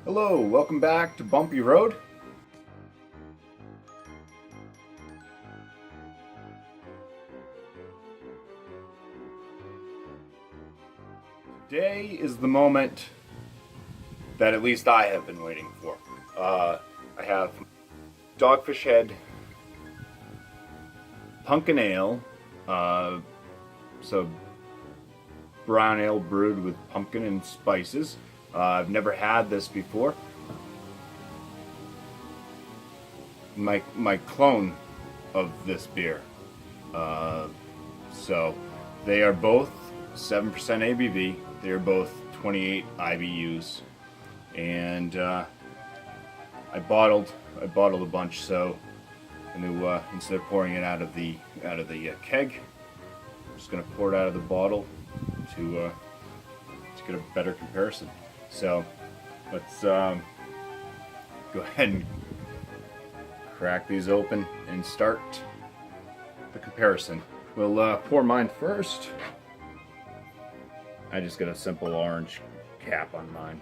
Hello, welcome back to Bumpy Road. Today is the moment that at least I have been waiting for. I have Dogfish Head Punkin Ale, so brown ale brewed with pumpkin and spices. I've never had this before. My clone of this beer. So they are both 7% ABV. They are both 28 IBUs, and I bottled a bunch. So I'm gonna, instead of pouring it out of the keg, I'm just gonna pour it out of the bottle to get a better comparison. So let's go ahead and crack these open and start the comparison. We'll pour mine first. I just got a simple orange cap on mine.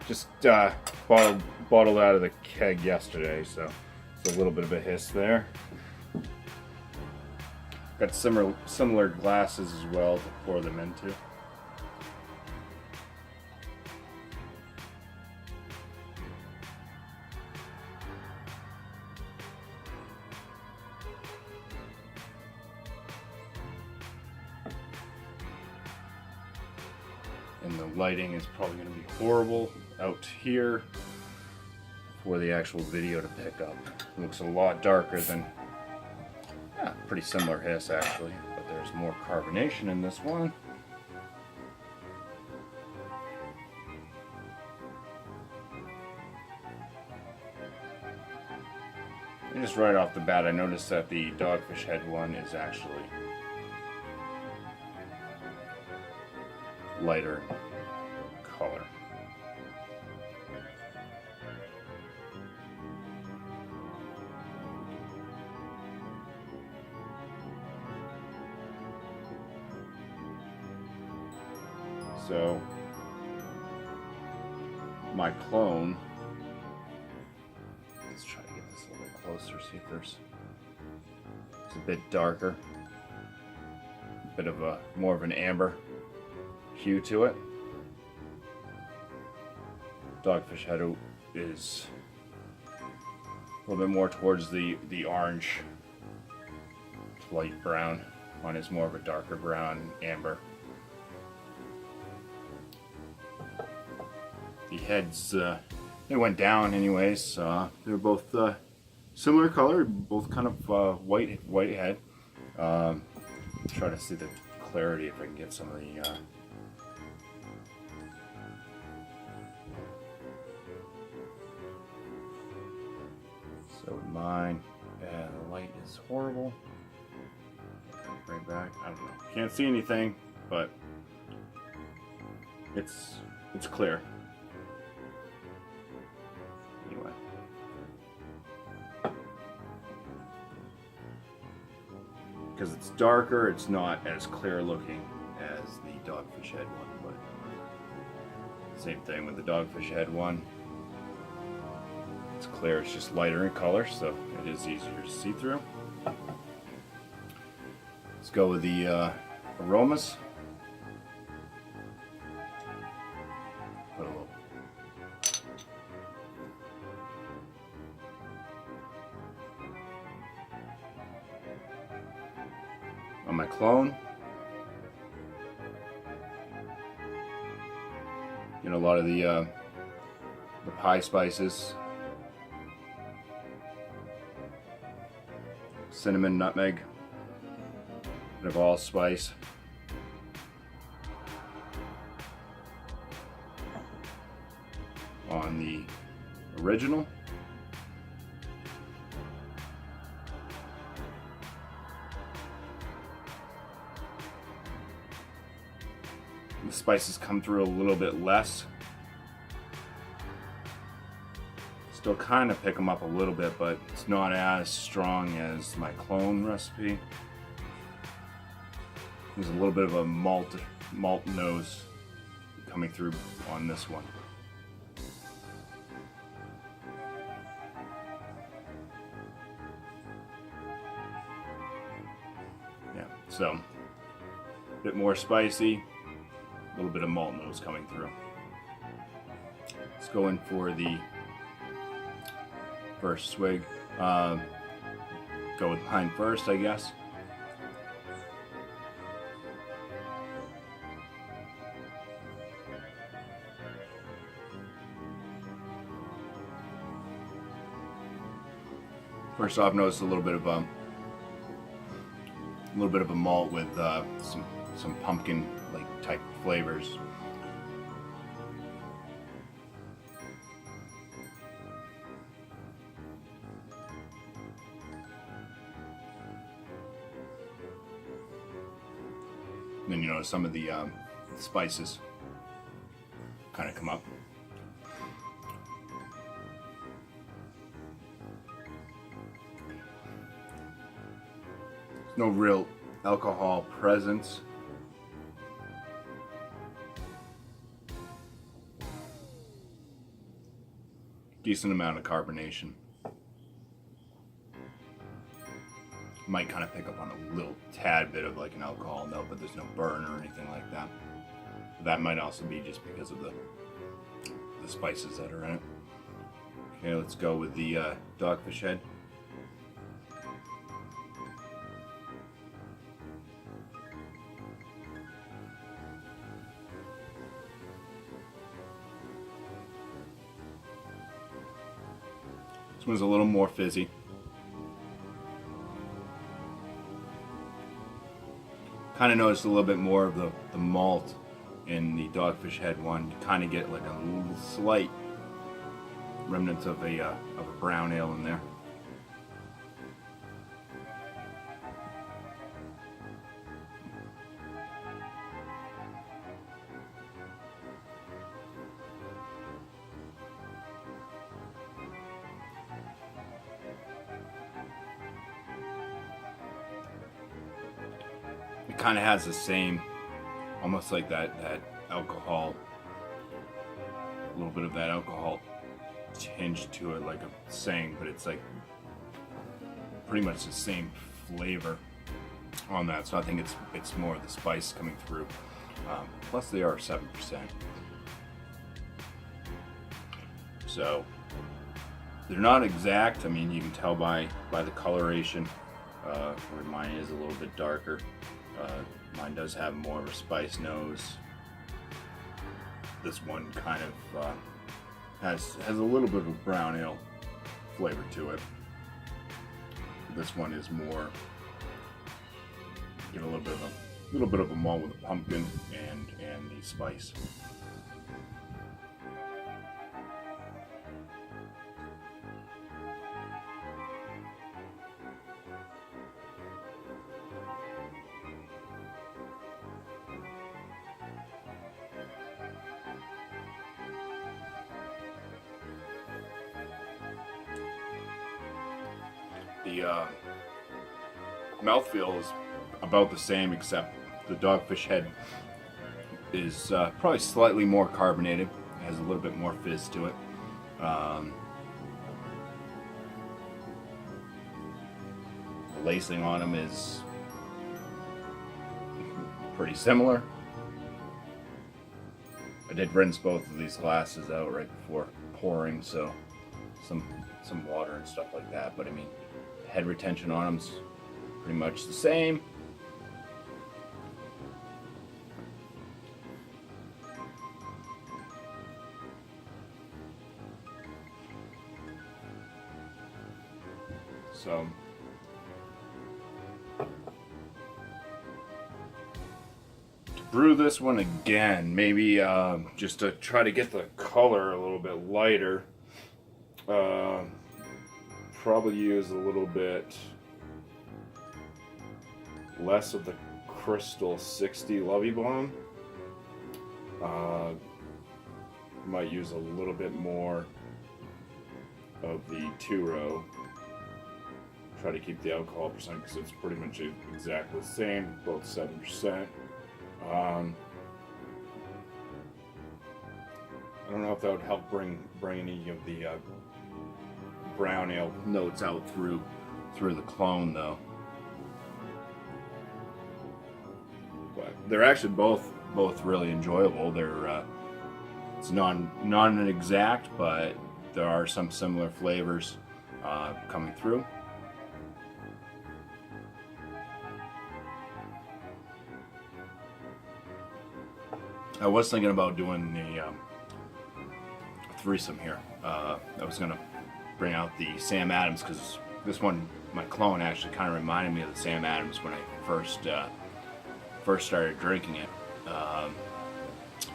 Just bottled out of the keg yesterday, so it's a little bit of a hiss there. Got similar glasses as well to pour them into. And the lighting is probably going to be horrible out here for the actual video to pick up. It looks a lot darker than, pretty similar hiss actually, but there's more carbonation in this one. And just right off the bat, I noticed that the Dogfish Head one is actually lighter color. So my clone, let's try to get this a little closer, see if it's a bit darker, a bit of more of an amber hue to it. Dogfish Head is a little bit more towards the orange, light brown. Mine is more of a darker brown, amber. The heads, they went down anyways. They're both similar color, both kind of white head. Try to see the clarity if I can get some of the so mine, the light is horrible. Right back, I don't know. Can't see anything, but it's clear. Anyway. Because it's darker, it's not as clear looking as the Dogfish Head one, but same thing with the Dogfish Head one. It's clear, it's just lighter in color, so it is easier to see through. Let's go with the aromas. Put a little. On my clone, you know, a lot of the pie spices, cinnamon, nutmeg, bit of allspice. On the original, the spices come through a little bit less. Still kind of pick them up a little bit, but it's not as strong as my clone recipe. There's a little bit of a malt nose coming through on this one. Yeah, so a bit more spicy, a little bit of malt nose coming through. Let's go in for the first swig. Go with mine first, I guess. First off, notice a little bit of a malt with some pumpkin like type flavors. And then you notice some of the spices kind of come up. No real alcohol presence. Decent amount of carbonation. Might kind of pick up on a little tad bit of like an alcohol note, but there's no burn or anything like that. That might also be just because of the spices that are in it. Okay, let's go with the dogfish head. This one's a little more fizzy. Kind of noticed a little bit more of the malt in the dogfish head one. You kind of get like a little slight remnants of a brown ale in there. It kind of has the same, almost like that alcohol, a little bit of that alcohol tinge to it, like I'm saying, but it's like pretty much the same flavor on that. So I think it's more of the spice coming through. Plus they are 7%. So they're not exact. I mean, you can tell by the coloration, where mine is a little bit darker. Mine does have more of a spice nose. This one kind of has a little bit of a brown ale flavor to it. This one is more, get a little bit of a malt with a pumpkin and the spice. The mouthfeel is about the same, except the dogfish head is probably slightly more carbonated. It has a little bit more fizz to it. The lacing on them is pretty similar. I did rinse both of these glasses out right before pouring, so some water and stuff like that, but I mean, head retention on them's pretty much the same. So to brew this one again, maybe just to try to get the color a little bit lighter, probably use a little bit less of the Crystal 60 Lovey Bomb. Might use a little bit more of the 2-row try to keep the alcohol percent because it's pretty much exactly the same, both 7%. I don't know if that would help bring any of the brown ale notes out through the clone though. But they're actually both really enjoyable. They're it's not an exact, but there are some similar flavors coming through. I was thinking about doing a threesome here. I was gonna bring out the Sam Adams because this one, my clone, actually kind of reminded me of the Sam Adams when I first started drinking it.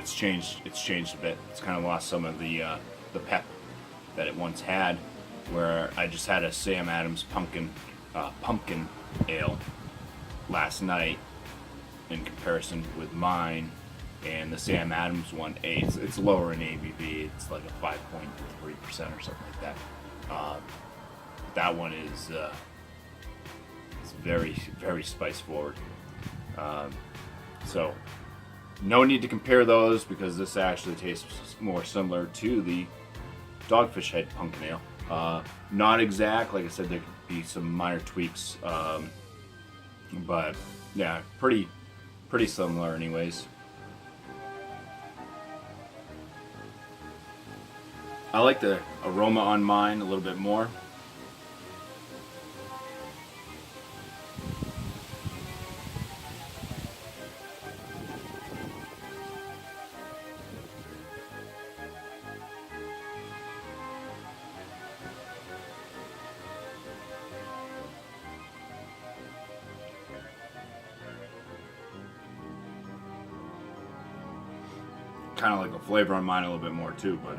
It's changed a bit. It's kind of lost some of the pep that it once had. Where I just had a Sam Adams Punkin Ale last night in comparison with mine. And the Sam Adams one, it's lower in ABV. It's like a 5.3% or something like that. That one is it's very spice forward. So no need to compare those because this actually tastes more similar to the Dogfish Head Punkin Ale. Not exact, like I said, there could be some minor tweaks, but yeah, pretty similar anyways. I like the aroma on mine a little bit more. Kind of like the flavor on mine a little bit more too, but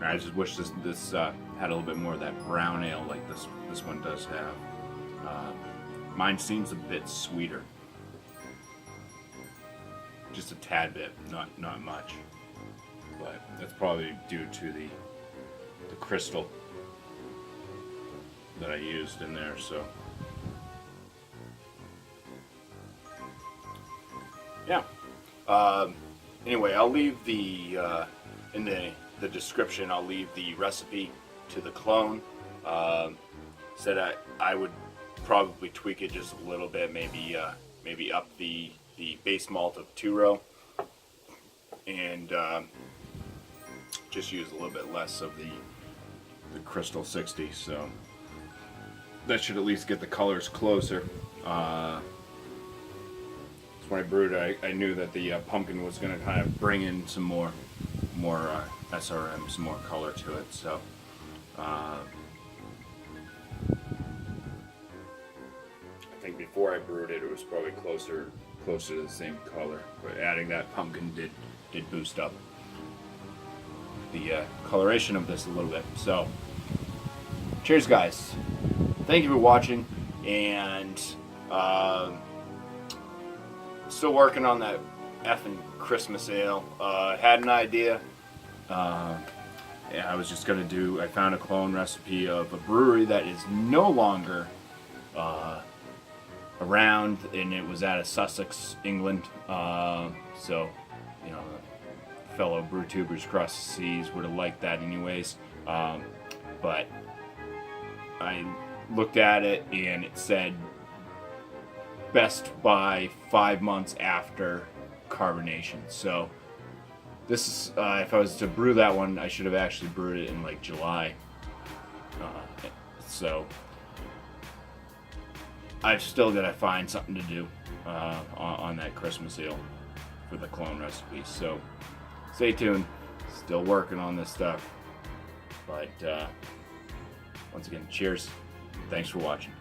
I just wish this had a little bit more of that brown ale like this one does have. Mine seems a bit sweeter, just a tad bit, not much, but that's probably due to the crystal that I used in there. So yeah. Anyway, I'll leave the in the description. I'll leave the recipe to the clone. Said I would probably tweak it just a little bit, maybe up the base malt of 2-row, and just use a little bit less of the Crystal 60. So that should at least get the colors closer. When I brewed it, I knew that the pumpkin was going to kind of bring in some more SRM, some more color to it. So I think before I brewed it, it was probably closer to the same color. But adding that pumpkin did boost up the coloration of this a little bit. So cheers, guys! Thank you for watching, and still working on that effing Christmas ale. Had an idea. I was just gonna I found a clone recipe of a brewery that is no longer around, and it was out of Sussex, England. So, you know, fellow brew tubers across the seas would have liked that anyways. But I looked at it and it said best by 5 months after carbonation. So this is, if I was to brew that one, I should have actually brewed it in like July. So I've still got to find something to do on that Christmas ale for the clone recipe. So stay tuned. Still working on this stuff. But once again, cheers. Thanks for watching.